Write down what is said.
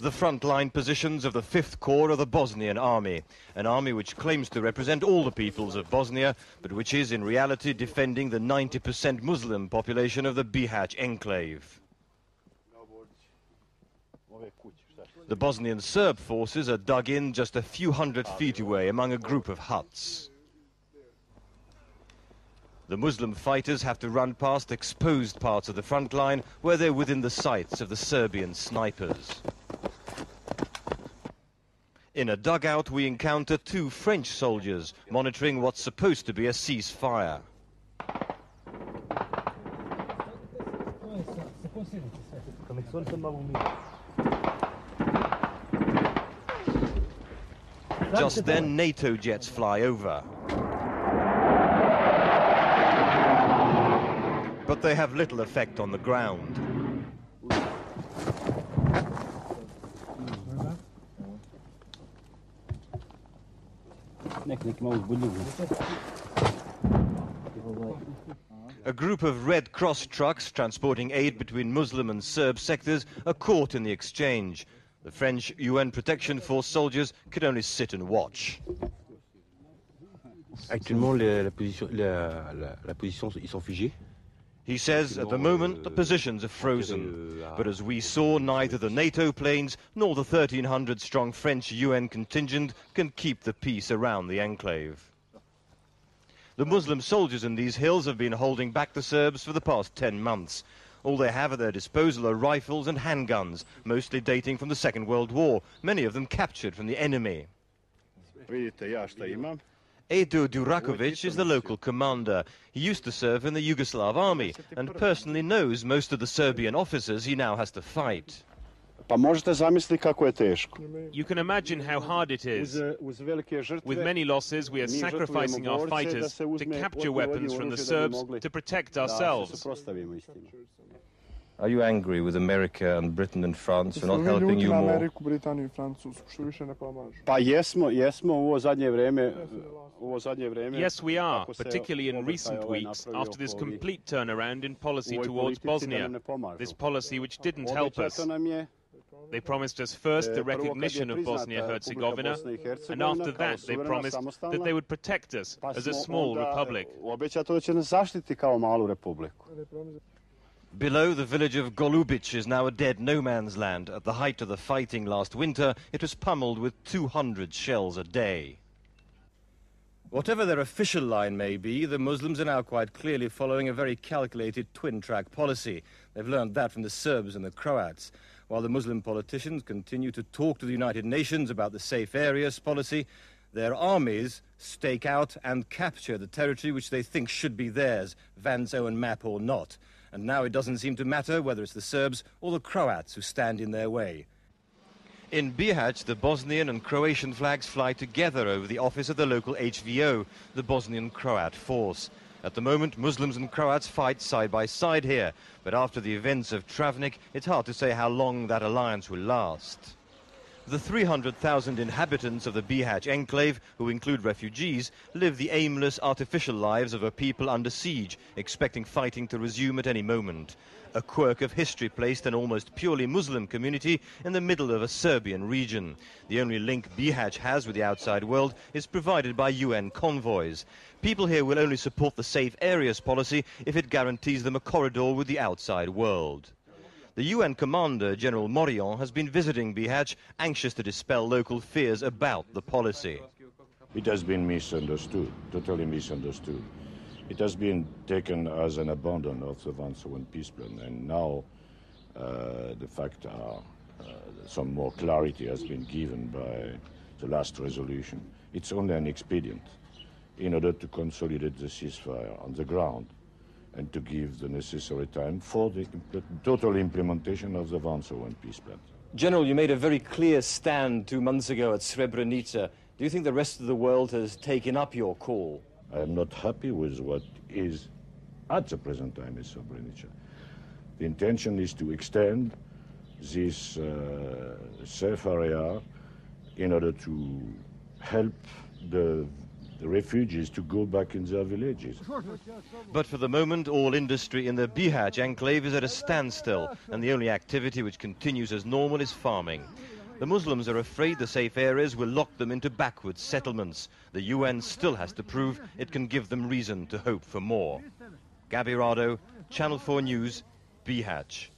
The front-line positions of the 5th Corps of the Bosnian Army, an army which claims to represent all the peoples of Bosnia, but which is in reality defending the 90% Muslim population of the Bihac enclave. The Bosnian Serb forces are dug in just a few hundred feet away among a group of huts. The Muslim fighters have to run past exposed parts of the front line where they're within the sights of the Serbian snipers. In a dugout, we encounter 2 French soldiers monitoring what's supposed to be a ceasefire. Just then, NATO jets fly over. But they have little effect on the ground. A group of Red Cross trucks transporting aid between Muslim and Serb sectors are caught in the exchange. The French UN Protection Force soldiers could only sit and watch. Actuellement, la position, ils sont figés. He says at the moment the positions are frozen, but as we saw, neither the NATO planes nor the 1,300-strong French UN contingent can keep the peace around the enclave. The Muslim soldiers in these hills have been holding back the Serbs for the past 10 months. All they have at their disposal are rifles and handguns, mostly dating from the Second World War, many of them captured from the enemy. Edo Durakovic is the local commander. He used to serve in the Yugoslav army and personally knows most of the Serbian officers he now has to fight. You can imagine how hard it is. With many losses, we are sacrificing our fighters to capture weapons from the Serbs to protect ourselves. Are you angry with America and Britain and France for not helping you more? Yes, we are, particularly in recent weeks, after this complete turnaround in policy towards Bosnia, this policy which didn't help us. They promised us first the recognition of Bosnia-Herzegovina, and after that they promised that they would protect us as a small republic. Below, the village of Golubic is now a dead no-man's land. At the height of the fighting last winter, it was pummeled with 200 shells a day. Whatever their official line may be, the Muslims are now quite clearly following a very calculated twin-track policy. They've learned that from the Serbs and the Croats. While the Muslim politicians continue to talk to the United Nations about the safe areas policy, their armies stake out and capture the territory which they think should be theirs, Van's own map or not. And now it doesn't seem to matter whether it's the Serbs or the Croats who stand in their way. In Bihac, the Bosnian and Croatian flags fly together over the office of the local HVO, the Bosnian Croat force. At the moment, Muslims and Croats fight side by side here, but after the events of Travnik, it's hard to say how long that alliance will last. The 300,000 inhabitants of the Bihac enclave, who include refugees, live the aimless, artificial lives of a people under siege, expecting fighting to resume at any moment. A quirk of history placed an almost purely Muslim community in the middle of a Serbian region. The only link Bihac has with the outside world is provided by UN convoys. People here will only support the safe areas policy if it guarantees them a corridor with the outside world. The UN commander, General Morion, has been visiting Bihac, anxious to dispel local fears about the policy. It has been misunderstood, totally misunderstood. It has been taken as an abandon of the Van peace plan, and now the fact some more clarity has been given by the last resolution. It's only an expedient in order to consolidate the ceasefire on the ground and to give the necessary time for the total implementation of the Van peace plan. General, you made a very clear stand 2 months ago at Srebrenica. Do you think the rest of the world has taken up your call? I am not happy with what is at the present time in Srebrenica. The intention is to extend this safe area in order to help the the refugees to go back in their villages. But for the moment, all industry in the Bihac enclave is at a standstill, and the only activity which continues as normal is farming. The Muslims are afraid the safe areas will lock them into backward settlements. The UN still has to prove it can give them reason to hope for more. Gabi Rado, Channel 4 News, Bihac.